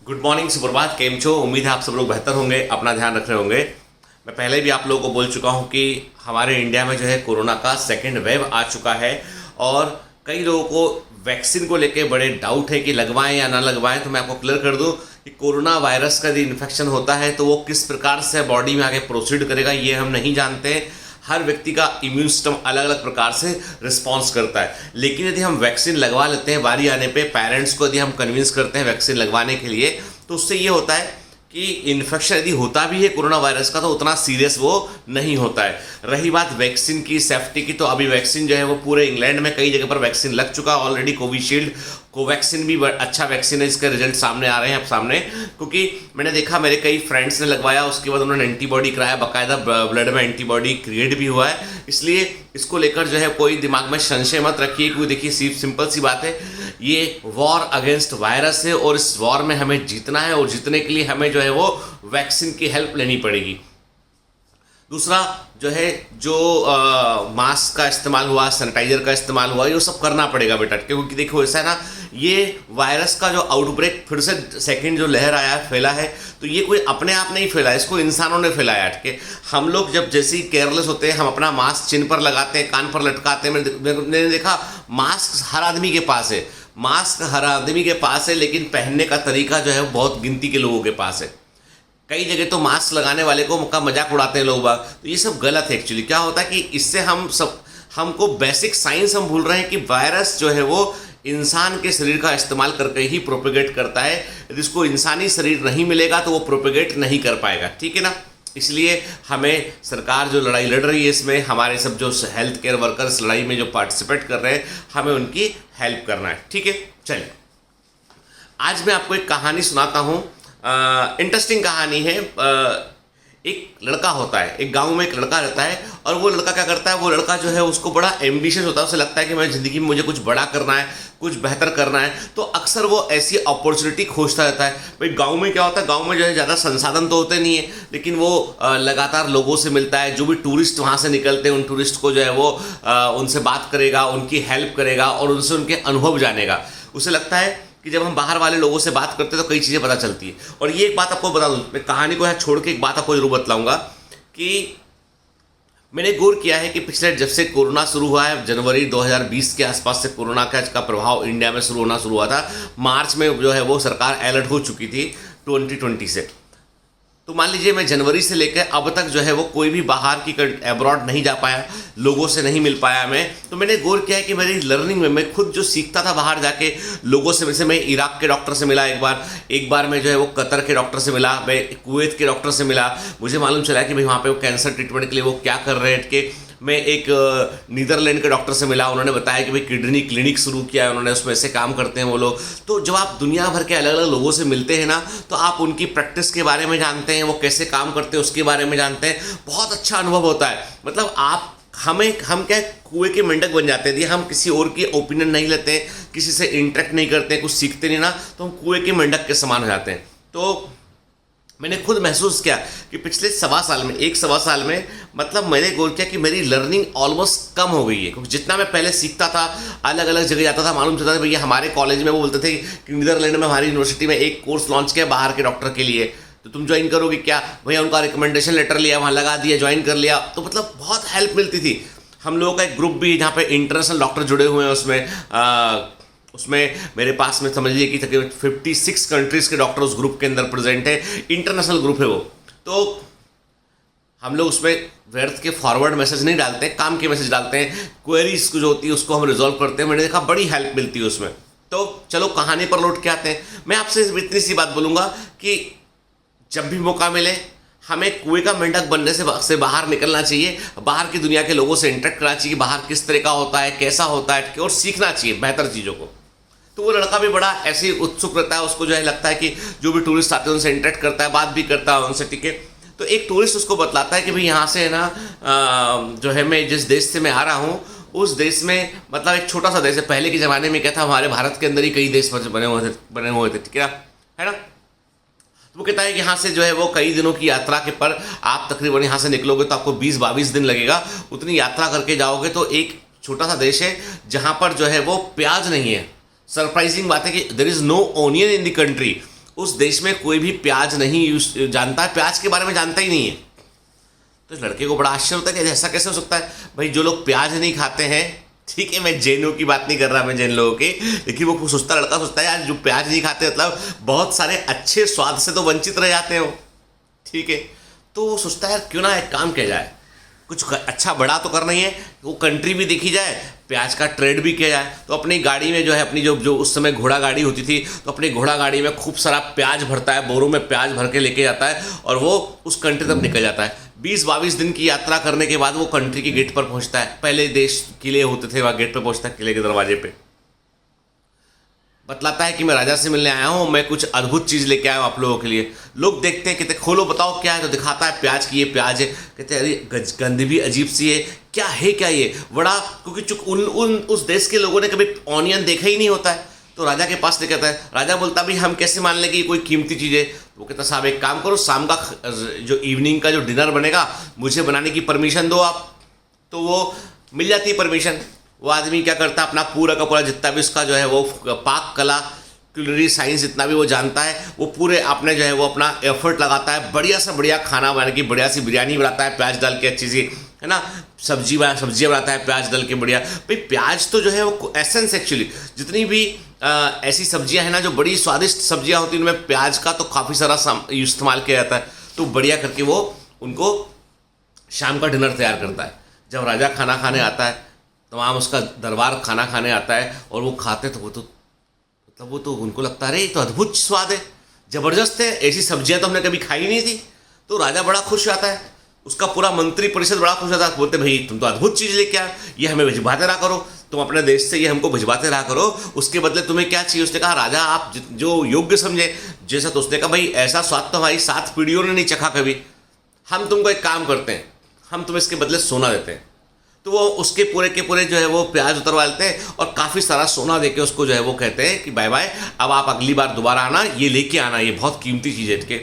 Good morning, सुप्रभात, केम छो। उम्मीद है आप सब लोग बेहतर होंगे, अपना ध्यान रख रहे होंगे। मैं पहले भी आप लोगों को बोल चुका हूं कि हमारे इंडिया में जो है कोरोना का सेकेंड वेव आ चुका है और कई लोगों को वैक्सीन को लेके बड़े डाउट है कि लगवाएं या ना लगवाएं। तो मैं आपको क्लियर कर दूं कि कोरोना वायरस का यदि इन्फेक्शन होता है तो वो किस प्रकार से बॉडी में आगे प्रोसीड करेगा ये हम नहीं जानते। हर व्यक्ति का इम्यून सिस्टम अलग अलग प्रकार से रिस्पॉन्स करता है, लेकिन यदि हम वैक्सीन लगवा लेते हैं बारी आने पे, पेरेंट्स को यदि हम कन्विंस करते हैं वैक्सीन लगवाने के लिए, तो उससे ये होता है कि इन्फेक्शन यदि होता भी है कोरोना वायरस का तो उतना सीरियस वो नहीं होता है। रही बात वैक्सीन की सेफ्टी की, तो अभी वैक्सीन जो है वो पूरे इंग्लैंड में कई जगह पर वैक्सीन लग चुका ऑलरेडी। कोविशील्ड, कोवैक्सीन भी अच्छा वैक्सीन है, इसके रिजल्ट सामने आ रहे हैं अब सामने, क्योंकि मैंने देखा मेरे कई फ्रेंड्स ने लगवाया, उसके बाद उन्होंने एंटीबॉडी कराया, बाकायदा ब्लड में एंटीबॉडी क्रिएट भी हुआ है। इसलिए इसको लेकर जो है कोई दिमाग में संशय मत रखिए, क्योंकि देखिए सिंपल सी बात है, ये वॉर अगेंस्ट वायरस है और इस वॉर में हमें जीतना है और जीतने के लिए हमें जो है वो वैक्सीन की हेल्प लेनी पड़ेगी। दूसरा जो है मास्क का इस्तेमाल हुआ, सैनिटाइजर का इस्तेमाल हुआ, ये सब करना पड़ेगा बेटा, क्योंकि देखो ऐसा है ना, ये वायरस का जो आउटब्रेक फिर से सेकंड जो लहर आया फैला है, तो ये कोई अपने आप नहीं फैला, इसको इंसानों ने फैलाया। ठीक, हम लोग जब जैसे ही केयरलेस होते हैं, हम अपना मास्क चिन पर लगाते हैं, कान पर लटकाते हैं। मैंने देखा मास्क हर आदमी के पास है, मास्क हर आदमी के पास है, लेकिन पहनने का तरीका जो है बहुत गिनती के लोगों के पास है। कई जगह तो मास्क लगाने वाले को का मजाक उड़ाते हैं लोग बाग, तो ये सब गलत है। एक्चुअली क्या होता है कि इससे हमको बेसिक साइंस हम भूल रहे हैं कि वायरस जो है वो इंसान के शरीर का इस्तेमाल करके ही प्रोपेगेट करता है। यदि इसको इंसानी शरीर नहीं मिलेगा तो वो प्रोपेगेट नहीं कर पाएगा, ठीक है ना। इसलिए हमें सरकार जो लड़ाई लड़ रही है इसमें, हमारे सब जो हेल्थ केयर वर्कर्स लड़ाई में जो पार्टिसिपेट कर रहे हैं, हमें उनकी हेल्प करना है, ठीक है। चलिए आज मैं आपको एक कहानी सुनाता हूँ। इंटरेस्टिंग कहानी है। एक लड़का होता है, एक गांव में एक लड़का रहता है, और वो लड़का क्या करता है, वो लड़का जो है उसको बड़ा एम्बिशियस होता है, उसे लगता है कि मैं ज़िंदगी में मुझे कुछ बड़ा करना है, कुछ बेहतर करना है। तो अक्सर वो ऐसी अपॉर्चुनिटी खोजता रहता है। भाई गांव में क्या होता है, गांव में जो है ज़्यादा संसाधन तो होते नहीं है, लेकिन वो लगातार लोगों से मिलता है। जो भी टूरिस्ट वहाँ से निकलते हैं, उन टूरिस्ट को जो है वो उनसे बात करेगा, उनकी हेल्प करेगा और उनसे उनके अनुभव जानेगा। उसे लगता है कि जब हम बाहर वाले लोगों से बात करते हैं तो कई चीज़ें पता चलती है। और ये एक बात आपको बता दूं, मैं कहानी को यहाँ छोड़ के एक बात आपको जरूर बतलाऊंगा कि मैंने गौर किया है कि पिछले जब से कोरोना शुरू हुआ है, जनवरी 2020 के आसपास से कोरोना का प्रभाव इंडिया में शुरू हुआ था। मार्च में जो है वो सरकार अलर्ट हो चुकी थी 2020 से। तो मान लीजिए मैं जनवरी से लेकर अब तक जो है वो कोई भी बाहर की अब्रॉड नहीं जा पाया, लोगों से नहीं मिल पाया मैं। तो मैंने गौर किया है कि मेरी लर्निंग में मैं खुद जो सीखता था बाहर जाके लोगों से, वैसे मैं इराक के डॉक्टर से मिला एक बार मैं जो है वो कतर के डॉक्टर से मिला, मैं कुवैत के डॉक्टर से मिला। मुझे मालूम चला कि भाई वहाँ पे वो कैंसर ट्रीटमेंट के लिए वो क्या कर रहे हैं के। मैं एक नीदरलैंड के डॉक्टर से मिला, उन्होंने बताया कि भाई किडनी क्लिनिक शुरू किया है उन्होंने, उसमें ऐसे काम करते हैं वो लोग। तो जब आप दुनिया भर के अलग अलग लोगों से मिलते हैं ना, तो आप उनकी प्रैक्टिस के बारे में जानते हैं, वो कैसे काम करते हैं उसके बारे में जानते हैं। बहुत अच्छा अनुभव होता है। मतलब हम क्या कुएं के मेंढक बन जाते हैं। हम किसी और की ओपिनियन नहीं लेते हैं, किसी से इंटरेक्ट नहीं करते हैं, कुछ सीखते नहीं ना, तो हम कुएं के मेंढक के समान हो जाते हैं। तो मैंने खुद महसूस किया कि पिछले एक सवा साल में मतलब मैंने गौर किया कि मेरी लर्निंग ऑलमोस्ट कम हो गई है। क्योंकि जितना मैं पहले सीखता था, अलग अलग जगह जाता था, मालूम चलता था भैया हमारे कॉलेज में वो बोलते थे कि नीदरलैंड में हमारी यूनिवर्सिटी में एक कोर्स लॉन्च किया बाहर के डॉक्टर के लिए, तो तुम ज्वाइन करोगे क्या। भैया उनका रिकमेंडेशन लेटर लिया, वहाँ लगा दिया, ज्वाइन कर लिया। तो मतलब बहुत हेल्प मिलती थी। हम लोगों का एक ग्रुप भी जहाँ पे इंटरनेशनल डॉक्टर जुड़े हुए हैं, उसमें मेरे पास में समझ लीजिए कि तकरीबन 56 कंट्रीज़ के डॉक्टर उस ग्रुप के अंदर प्रेजेंट है। इंटरनेशनल ग्रुप है वो। तो हम लोग उसमें व्यर्थ के फॉरवर्ड मैसेज नहीं डालते हैं, काम के मैसेज डालते हैं। क्वेरीज जो होती है उसको हम रिजॉल्व करते हैं। मैंने देखा बड़ी हेल्प मिलती है उसमें। तो चलो कहानी पर लौट के आते हैं। मैं आपसे इतनी सी बात बोलूँगा कि जब भी मौका मिले हमें कुएं का मेंढक बनने से बाहर निकलना चाहिए, बाहर की दुनिया के लोगों से इंटरेक्ट करना चाहिए, बाहर किस तरह का होता है, कैसा होता है, और सीखना चाहिए बेहतर चीज़ों को। तो वो लड़का भी बड़ा ऐसे ही उत्सुक रहता है, उसको जो है लगता है कि जो भी टूरिस्ट आते हैं उनसे इंटरेक्ट करता है, बात भी करता है उनसे, ठीक है। तो एक टूरिस्ट उसको बतलाता है कि भाई यहाँ से है ना जो है मैं जिस देश से मैं आ रहा हूँ उस देश में मतलब एक छोटा सा देश है। पहले के ज़माने में क्या था, हमारे भारत के अंदर ही कई देश बने हुए थे, ठीक है ना। तो वो कहता है कि यहाँ से जो है वो कई दिनों की यात्रा के पर आप तकरीबन यहाँ से निकलोगे तो आपको 20-22 दिन लगेगा। उतनी यात्रा करके जाओगे तो एक छोटा सा देश है जहाँ पर जो है वो प्याज नहीं है। सरप्राइजिंग बात है कि there is no onion in the country. उस देश में कोई भी प्याज नहीं जानता है, प्याज के बारे में जानता ही नहीं है। तो इस लड़के को बड़ा आश्चर्य होता है कि ऐसा कैसे हो सकता है। भाई जो लोग प्याज नहीं खाते हैं, ठीक है, मैं जैनों की बात नहीं कर रहा, मैं जैन लोगों की, लेकिन वो सोचता, लड़का सोचता है यार जो प्याज नहीं खाते मतलब बहुत सारे अच्छे स्वाद से तो वंचित रह जाते हो, ठीक है। तो वो सोचता है यार क्यों ना एक काम किया जाए, कुछ अच्छा बड़ा तो करना ही है, वो कंट्री भी देखी जाए, प्याज का ट्रेड भी किया जाए। तो अपनी गाड़ी में जो है, अपनी जो उस समय घोड़ा गाड़ी होती थी, तो अपनी घोड़ा गाड़ी में खूब सारा प्याज भरता है, बोरों में प्याज भर के लेके जाता है और वो उस कंट्री तक निकल जाता है। 20-22 दिन की यात्रा करने के बाद वो कंट्री के गेट पर पहुंचता है। पहले देश किले होते थे, वहाँ गेट पर पहुंचता है, किले के दरवाजे पे बतलाता है कि मैं राजा से मिलने आया हूँ, मैं कुछ अद्भुत चीज़ लेके आया हूँ आप लोगों के लिए। लोग देखते हैं, कहते खोलो बताओ क्या है, तो दिखाता है प्याज की, ये प्याज है। कहते हैं अरे गंध भी अजीब सी है, क्या है क्या ये बड़ा, क्योंकि चूंकि उस देश के लोगों ने कभी ऑनियन देखा ही नहीं होता है। तो राजा के पास लेके आता है। राजा बोलता भाई हम कैसे मान लें कि कोई कीमती चीज़ है। वो कहता साहब एक काम करो, शाम का जो इवनिंग का जो डिनर बनेगा मुझे बनाने की परमिशन दो आप। तो वो मिल जाती है परमिशन। वो आदमी क्या करता है, अपना पूरा का पूरा जितना भी उसका जो है वो पाक कला, क्यूलरी साइंस जितना भी वो जानता है, वो पूरे आपने जो है वो अपना एफर्ट लगाता है, बढ़िया से बढ़िया खाना बनाने की, बढ़िया सी बिरयानी बनाता है प्याज डाल के, अच्छी सी, है ना, सब्जियाँ बनाता है प्याज डाल के बढ़िया। भाई प्याज तो जो है वो एसेंस, एक्चुअली जितनी भी ऐसी सब्जियां हैं ना जो बड़ी स्वादिष्ट सब्जियां होती हैं, उनमें प्याज का तो काफ़ी सारा इस्तेमाल किया जाता है। तो बढ़िया करके वो उनको शाम का डिनर तैयार करता है। जब राजा खाना खाने आता है, तमाम उसका दरबार खाना खाने आता है और वो खाते, तो वो तो उनको लगता है अरे ये तो अद्भुत स्वाद है, ज़बरदस्त है, ऐसी सब्जियां तो हमने कभी खाई नहीं थी। तो राजा बड़ा खुश आता है, उसका पूरा मंत्री परिषद बड़ा खुश आता है। बोलते भाई तुम तो अद्भुत चीज़ लेके आ, ये हमें भिजवाते रहा करो, तुम अपने देश से ये हमको भिजवाते रहा करो, उसके बदले तुम्हें क्या चाहिए। उसने कहा राजा आप जो योग्य समझे जैसा। तो उसने कहा भाई ऐसा स्वाद तो हमारी 7 पीढ़ियों ने नहीं चखा कभी, हम तुमको एक काम करते हैं, हम तुम्हें इसके बदले सोना देते हैं। तो वो उसके पूरे के पूरे जो है वो प्याज उतरवा लेते हैं और काफ़ी सारा सोना देके उसको जो है वो कहते हैं कि बाय बाय, अब आप अगली बार दोबारा आना, ये लेके आना, ये बहुत कीमती चीज़ है इसके।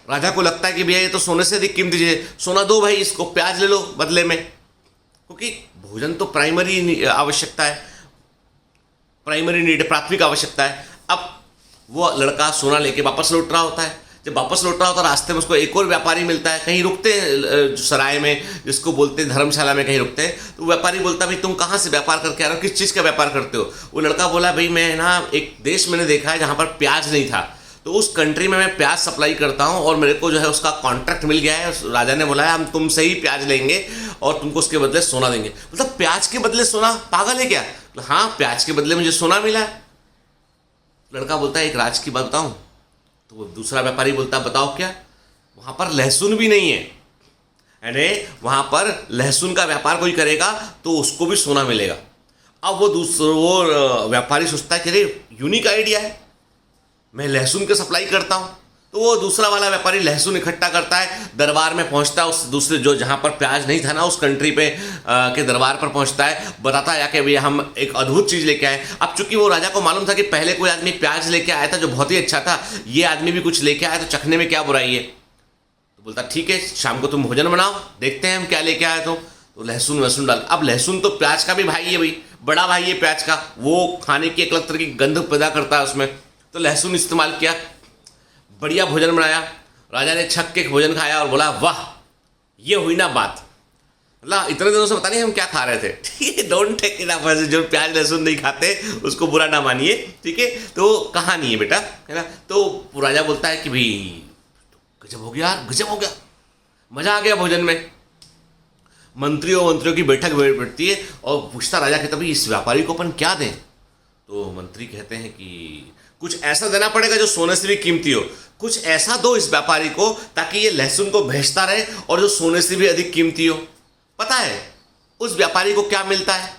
राजा को लगता है कि भैया ये तो सोने से अधिक कीमती चीज़ है, सोना दो भाई इसको, प्याज ले लो बदले में, क्योंकि भोजन तो प्राइमरी आवश्यकता है, प्राइमरी नीड, प्राथमिक आवश्यकता है। अब वो लड़का सोना लेके वापस लौट रहा होता है। जब वापस लौट रहा होता है, रास्ते में उसको एक और व्यापारी मिलता है, कहीं रुकते हैं सराय में, जिसको बोलते हैं धर्मशाला में कहीं रुकते हैं। तो व्यापारी बोलता है भाई तुम कहाँ से व्यापार करके आ रहे हो, किस चीज़ का व्यापार करते हो। वो लड़का बोला भाई मैं ना एक देश मैंने देखा है जहाँ पर प्याज नहीं था, तो उस कंट्री में मैं प्याज सप्लाई करता हूँ और मेरे को जो है उसका कॉन्ट्रैक्ट मिल गया है। राजा ने बोला है हम तुमसे ही प्याज लेंगे और तुमको उसके बदले सोना देंगे। मतलब प्याज के बदले सोना, पागल है क्या। हाँ प्याज के बदले मुझे सोना मिला है। लड़का बोलता है एक राज की बात बताऊँ। तो वो दूसरा व्यापारी बोलता है बताओ क्या। वहाँ पर लहसुन भी नहीं है, यानी वहाँ पर लहसुन का व्यापार कोई करेगा तो उसको भी सोना मिलेगा। अब वो व्यापारी सोचता है कि अरे यूनिक आइडिया है, मैं लहसुन की सप्लाई करता हूँ। तो वो दूसरा वाला व्यापारी लहसुन इकट्ठा करता है, दरबार में पहुँचता है, उस दूसरे जो जहाँ पर प्याज नहीं था ना उस कंट्री पे के दरबार पर पहुँचता है, बताता है कि भैया हम एक अद्भुत चीज़ लेके आए। अब चूंकि वो राजा को मालूम था कि पहले कोई आदमी प्याज लेके आया था जो बहुत ही अच्छा था, ये आदमी भी कुछ लेके आया तो चखने में क्या बुराई है। तो बोलता ठीक है शाम को तुम भोजन बनाओ, देखते हैं हम क्या लेके आए। तो लहसुन वहसुन डाल, अब लहसुन तो प्याज का भी भाई है, भाई बड़ा भाई है प्याज का, वो खाने की एक अलग तरह की गंध पैदा करता है उसमें। तो लहसुन इस्तेमाल किया, बढ़िया भोजन बनाया। राजा ने छक के भोजन खाया और बोला वाह ये हुई ना बात, मतलब इतने दिनों से पता नहीं हम क्या खा रहे थे। ठीक है, डोंट टेक इट अप, जो प्याज लहसुन नहीं खाते उसको बुरा ना मानिए, ठीक है। तो कहानी है बेटा, है ना। तो राजा बोलता है कि भाई गजब हो गया यार, गजब हो गया, मजा आ गया भोजन में। मंत्रियों की बैठक बैठती है और पूछता राजा कहता भाई इस व्यापारी को अपन क्या दें। तो मंत्री कहते हैं कि कुछ ऐसा देना पड़ेगा जो सोने से भी कीमती हो, कुछ ऐसा दो इस व्यापारी को ताकि ये लहसुन को भेजता रहे और जो सोने से भी अधिक कीमती हो। पता है उस व्यापारी को क्या मिलता है,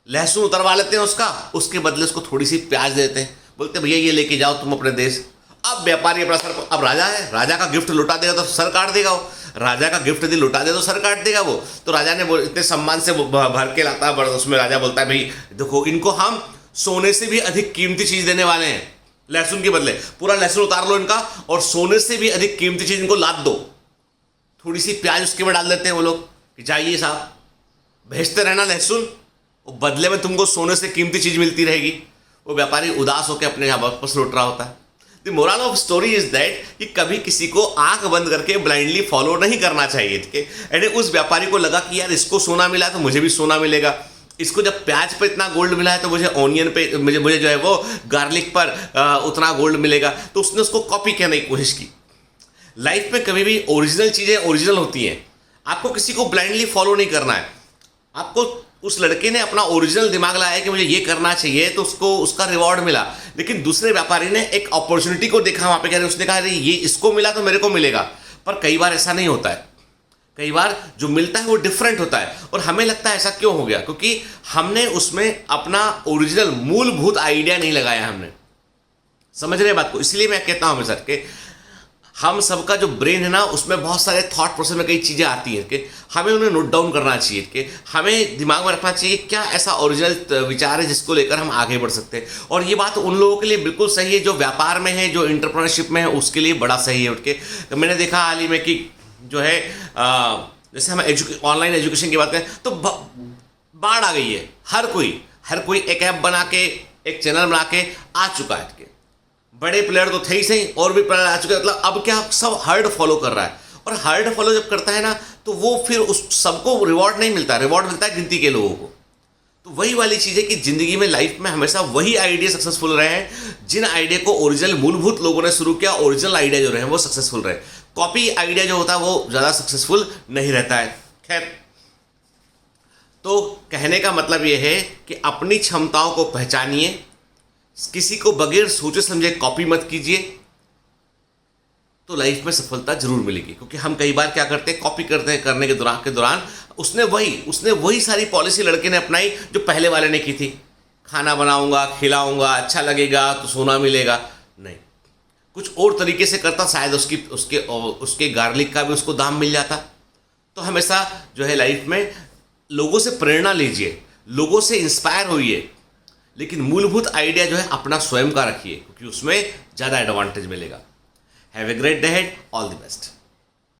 लहसुन उतरवा लेते हैं उसका, उसके बदले उसको थोड़ी सी प्याज देते हैं, बोलते भैया ये लेके जाओ तुम अपने देश। अब व्यापारी अपना सर, अब राजा है, राजा का गिफ्ट लुटा देगा तो सर काट देगा वो, राजा का गिफ्ट यदि लुटा दे तो सर काट देगा वो। तो राजा ने इतने सम्मान से भर के लाता है, उसमें राजा बोलता है भाई देखो इनको हम सोने से भी अधिक कीमती चीज देने वाले हैं, लहसुन के बदले पूरा लहसुन उतार लो इनका और सोने से भी अधिक कीमती चीज इनको लाद दो। थोड़ी सी प्याज उसके में डाल देते हैं वो लोग कि जाइए साहब भेजते रहना लहसुन, और बदले में तुमको सोने से कीमती चीज मिलती रहेगी। वो व्यापारी उदास होकर अपने यहाँ वापस लौट रहा होता है। The moral of story is that कि कभी किसी को आंख बंद करके ब्लाइंडली फॉलो नहीं करना चाहिए, ठीक है। यानी उस व्यापारी को लगा कि यार इसको सोना मिला तो मुझे भी सोना मिलेगा, इसको जब प्याज पे इतना गोल्ड मिला है तो मुझे ऑनियन पे मुझे जो है वो गार्लिक पर उतना गोल्ड मिलेगा, तो उसने उसको कॉपी करने की कोशिश की। लाइफ में कभी भी ओरिजिनल चीज़ें ओरिजिनल होती हैं, आपको किसी को ब्लाइंडली फॉलो नहीं करना है। आपको उस लड़के ने अपना ओरिजिनल दिमाग लाया कि मुझे ये करना चाहिए तो उसको उसका रिवॉर्ड मिला, लेकिन दूसरे व्यापारी ने एक अपॉर्चुनिटी को देखा वहाँ पे, उसने कहा अरे ये इसको मिला तो मेरे को मिलेगा। पर कई बार ऐसा नहीं होता है, कई बार जो मिलता है वो डिफरेंट होता है और हमें लगता है ऐसा क्यों हो गया, क्योंकि हमने उसमें अपना ओरिजिनल मूलभूत आइडिया नहीं लगाया हमने। समझ रहे बात को? इसलिए मैं कहता हूँ हमेशा कि हम सबका जो ब्रेन है ना उसमें बहुत सारे थॉट प्रोसेस में कई चीज़ें आती हैं कि हमें उन्हें नोट डाउन करना चाहिए, कि हमें दिमाग में रखना चाहिए क्या ऐसा ओरिजिनल विचार है जिसको लेकर हम आगे बढ़ सकते हैं। और ये बात उन लोगों के लिए बिल्कुल सही है जो व्यापार में है, जो एंटरप्रेन्योरशिप में है, उसके लिए बड़ा सही है। उठ के मैंने देखा हाल ही में कि जो है जैसे हम ऑनलाइन एजुकेशन की बात करें तो बाढ़ आ गई है। हर कोई एक ऐप बना के, एक चैनल बना के आ चुका है। बड़े प्लेयर तो थे ही सही, और भी प्लेयर आ चुके हैं। मतलब अब क्या सब हर्ड फॉलो कर रहा है, और हर्ड फॉलो जब करता है ना तो वो फिर उस सबको रिवॉर्ड नहीं मिलता, रिवॉर्ड मिलता है गिनती के लोगों को। तो वही वाली चीज़ है कि ज़िंदगी में लाइफ में हमेशा वही आइडिया सक्सेसफुल रहे हैं जिन आइडिया को ओरिजिनल मूलभूत लोगों ने शुरू किया। ओरिजिनल आइडिया जो रहे वो सक्सेसफुल रहे। कॉपी आइडिया जो होता है वो ज़्यादा सक्सेसफुल नहीं रहता है। खैर, तो कहने का मतलब ये है कि अपनी क्षमताओं को पहचानिए, किसी को बगैर सोचे समझे कॉपी मत कीजिए, तो लाइफ में सफलता जरूर मिलेगी। क्योंकि हम कई बार क्या करते हैं, कॉपी करते हैं, करने के दौरान उसने वही सारी पॉलिसी लड़के ने अपनाई जो पहले वाले ने की थी। खाना बनाऊंगा, खिलाऊंगा, अच्छा लगेगा तो सोना मिलेगा। नहीं, कुछ और तरीके से करता, शायद उसके गार्लिक का भी उसको दाम मिल जाता। तो हमेशा जो है लाइफ में लोगों से प्रेरणा लीजिए, लोगों से इंस्पायर होइए, लेकिन मूलभूत आइडिया जो है अपना स्वयं का रखिए, क्योंकि उसमें ज़्यादा एडवांटेज मिलेगा। Have a great day ahead, all the best.